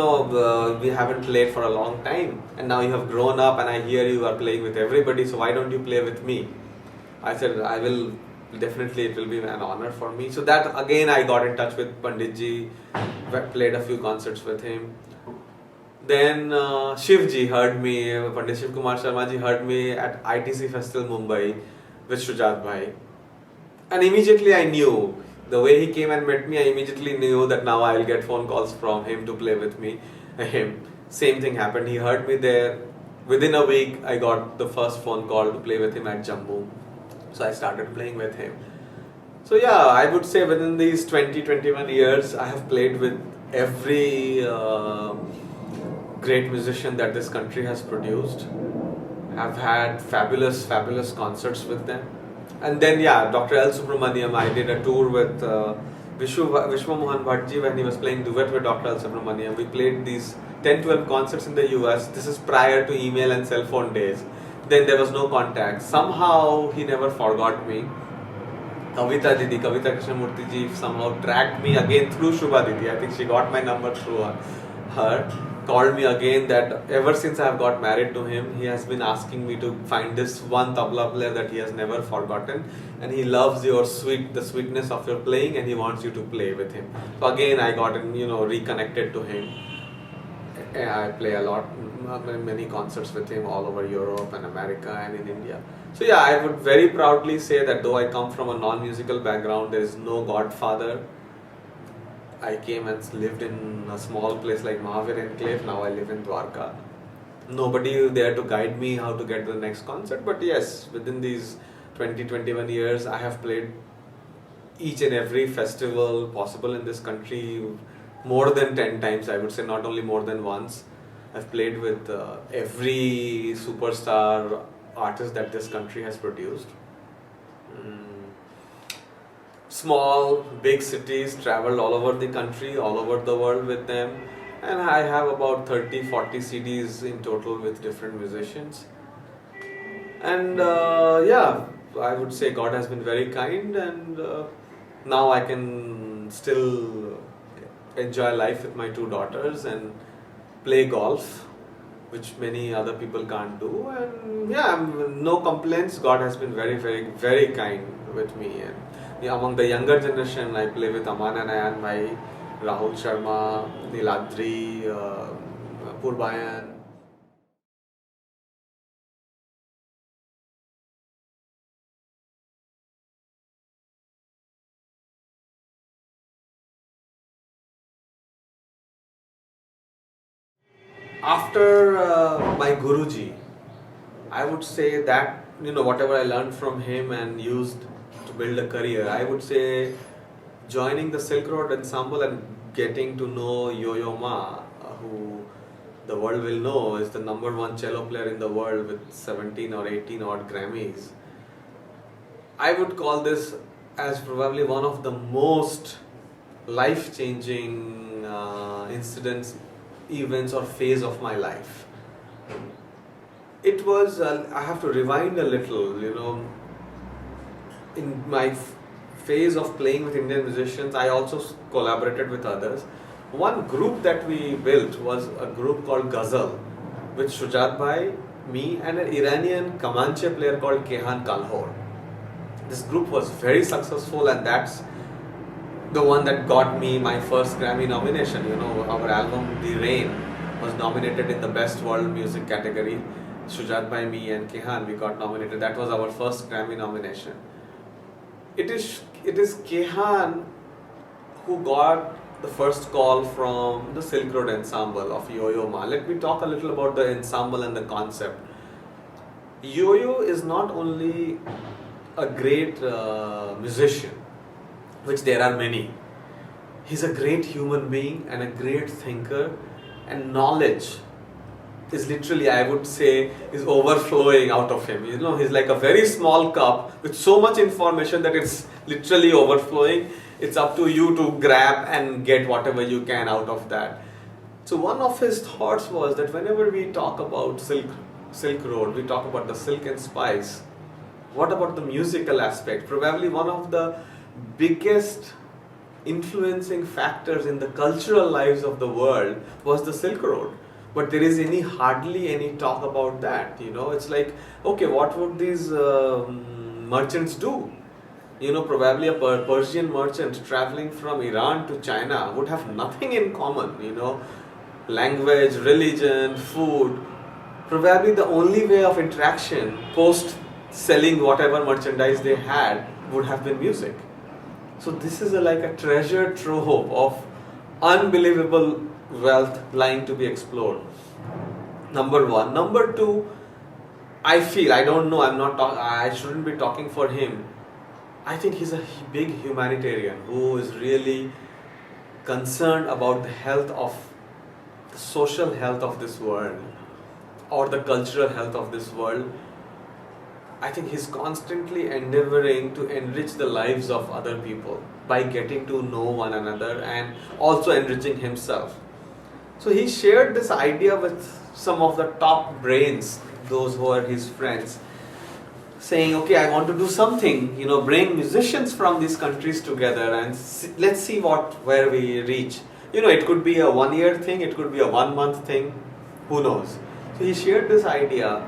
we haven't played for a long time. And now you have grown up and I hear you are playing with everybody. So why don't you play with me? I said, "I will. Definitely, it will be an honor for me." So that again, I got in touch with Panditji, played a few concerts with him. Then Shivji heard me, Pandit Shiv Kumar Sharma ji heard me at ITC Festival Mumbai with Shujat Bhai. And immediately I knew, the way he came and met me, I immediately knew that now I will get phone calls from him to play with me. Same thing happened. He heard me there. Within a week, I got the first phone call to play with him at Jammu. So I started playing with him. So yeah, I would say within these 20-21 years, I have played with every great musician that this country has produced. I've had fabulous concerts with them. And then yeah, Dr. L. Subramaniam, I did a tour with Vishwa Mohan Bhattji when he was playing duet with Dr. L. Subramaniam. We played these 10-12 concerts in the US. This is prior to email and cell phone days. Then there was no contact. Somehow he never forgot me. Kavita Krishnamurti ji somehow tracked me again through Shubha Didi. I think she got my number through her. Called me again that ever since I have got married to him, he has been asking me to find this one tabla player that he has never forgotten, and he loves the sweetness of your playing, and he wants you to play with him. So again, I got reconnected to him. I play a lot, many concerts with him all over Europe and America and in India. So yeah, I would very proudly say that though I come from a non-musical background, there is no godfather. I came and lived in a small place like Mahavir Enclave. Now I live in Dwarka. Nobody there to guide me how to get to the next concert. But yes, within these 20-21 years, I have played each and every festival possible in this country more than 10 times. I would say not only more than once. I've played with every superstar artist that this country has produced. Small, big cities, traveled all over the country, all over the world with them, and I have about 30-40 CDs in total with different musicians. And yeah, I would say God has been very kind, and now I can still enjoy life with my two daughters and play golf, which many other people can't do. And yeah, no complaints. God has been very kind with me. And yeah, among the younger generation, I play with Aman and Ayan Bhai, Rahul Sharma, Niladri, Purbayan. after my Guruji, I would say that, whatever I learned from him and used to build a career, I would say joining the Silk Road Ensemble and getting to know Yo-Yo Ma, who the world will know is the #1 cello player in the world with 17 or 18 odd Grammys. I would call this as probably one of the most life-changing incidents, events or phase of my life. It was, I have to rewind a little, in my phase of playing with Indian musicians, I also collaborated with others. One group that we built was a group called Ghazal, with Shujat Bhai, me and an Iranian Kamanche player called Kehan Kalhor. This group was very successful, and that's the one that got me my first Grammy nomination. Our album The Rain was nominated in the Best World Music category. Shujat Bhai, me and Kehan, we got nominated. That was our first Grammy nomination. It is Kehan who got the first call from the Silk Road Ensemble of Yo-Yo Ma. Let me talk a little about the ensemble and the concept. Yo-Yo is not only a great musician, which there are many. He's a great human being and a great thinker, and knowledge is literally, I would say, is overflowing out of him. He's like a very small cup with so much information that it's literally overflowing. It's up to you to grab and get whatever you can out of that. So one of his thoughts was that whenever we talk about Silk Road, we talk about the silk and spice. What about the musical aspect? Probably one of the biggest influencing factors in the cultural lives of the world was the Silk Road. But there is hardly any talk about that. It's like, okay, what would these merchants do? Probably a Persian merchant traveling from Iran to China would have nothing in common. Language, religion, food. Probably the only way of interaction post selling whatever merchandise they had would have been music. So this is like a treasure trove of unbelievable wealth lying to be explored. Number one. Number two, I feel, I don't know, I shouldn't be talking for him. I think he's a big humanitarian who is really concerned about the social health of this world or the cultural health of this world. I think he's constantly endeavoring to enrich the lives of other people by getting to know one another and also enriching himself. So he shared this idea with some of the top brains, those who are his friends, saying, okay, I want to do something, bring musicians from these countries together and let's see where we reach. It could be a 1-year thing, it could be a 1-month thing, who knows. So he shared this idea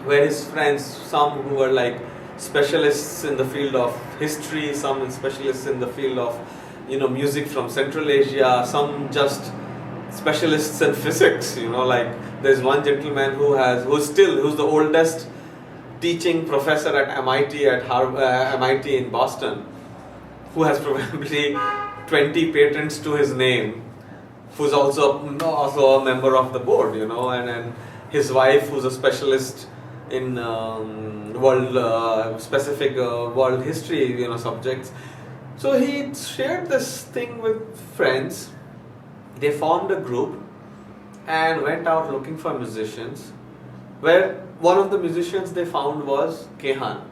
where his friends, some who were like specialists in the field of history, some specialists in the field of music from Central Asia, some just specialists in physics. Like there's one gentleman who's the oldest teaching professor at MIT MIT in Boston, who has probably 20 patents to his name, who's also a member of the board, and his wife, who's a specialist in world history, subjects. So he shared this thing with friends. They formed a group and went out looking for musicians, where one of the musicians they found was Kehan.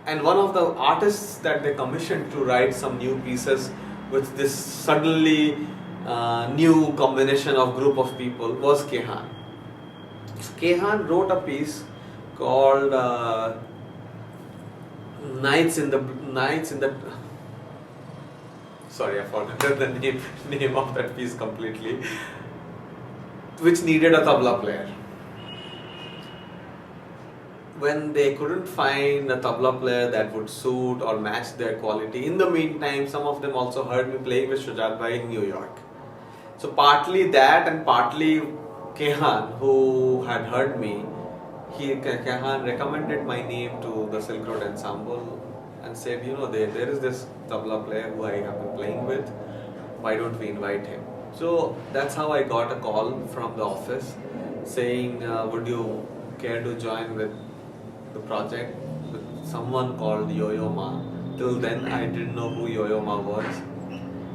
And one of the artists that they commissioned to write some new pieces with this suddenly new combination of group of people was Kehan. Kehan wrote a piece called Nights in the sorry, I forgot the name of that piece completely, which needed a tabla player. When they couldn't find a tabla player that would suit or match their quality, in the meantime, some of them also heard me playing with Shujat Bhai in New York. So partly that and partly Kehan, who had heard me, Kehan recommended my name to the Silk Road Ensemble and said, there is this tabla player who I have been playing with, why don't we invite him? So that's how I got a call from the office saying, would you care to join with the project with someone called Yo-Yo Ma. Till then, I didn't know who Yo-Yo Ma was.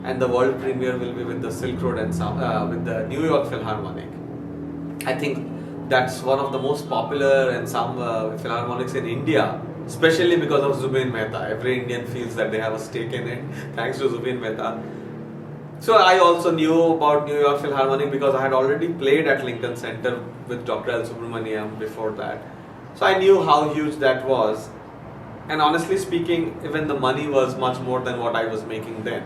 And the world premiere will be with the Silk Road and with the New York Philharmonic. I think that's one of the most popular and some philharmonics in India, especially because of Zubin Mehta. Every Indian feels that they have a stake in it, thanks to Zubin Mehta. So I also knew about New York Philharmonic because I had already played at Lincoln Center with Dr. L. Subramaniam before that. So I knew how huge that was. And honestly speaking, even the money was much more than what I was making then.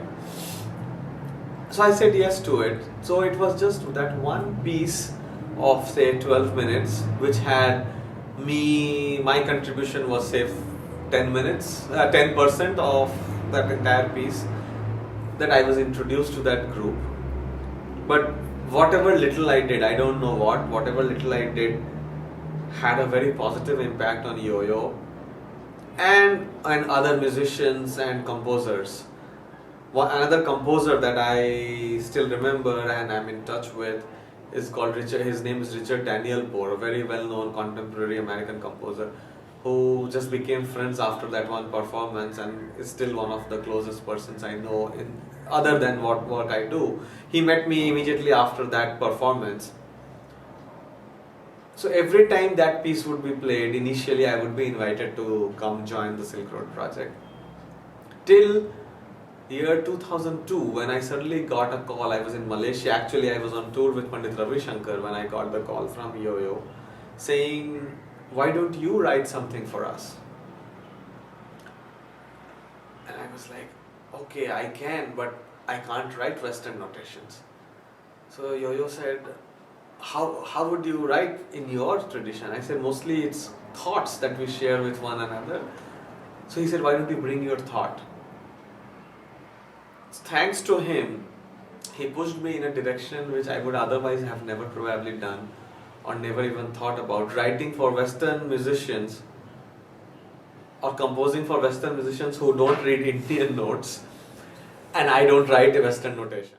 So I said yes to it. So it was just that one piece of say 12 minutes, which had my contribution was say 10% of that entire piece, that I was introduced to that group. But whatever little I did, I don't know whatever little I did had a very positive impact on Yo-Yo and other musicians and composers. Another composer that I still remember and I'm in touch with is called Richard. His name is Richard Daniel Poor, a very well-known contemporary American composer who just became friends after that one performance and is still one of the closest persons I know other than what work I do. He met me immediately after that performance. So every time that piece would be played, initially I would be invited to come join the Silk Road project. Till year 2002, when I suddenly got a call. I was in Malaysia. Actually, I was on tour with Pandit Ravi Shankar when I got the call from Yo-Yo saying, why don't you write something for us? And I was like, okay, I can, but I can't write Western notations. So Yo-Yo said, how would you write in your tradition? I said, mostly it's thoughts that we share with one another. So he said, why don't you bring your thought? Thanks to him, he pushed me in a direction which I would otherwise have never probably done or never even thought about. Writing for Western musicians or composing for Western musicians who don't read Indian notes, and I don't write a Western notation.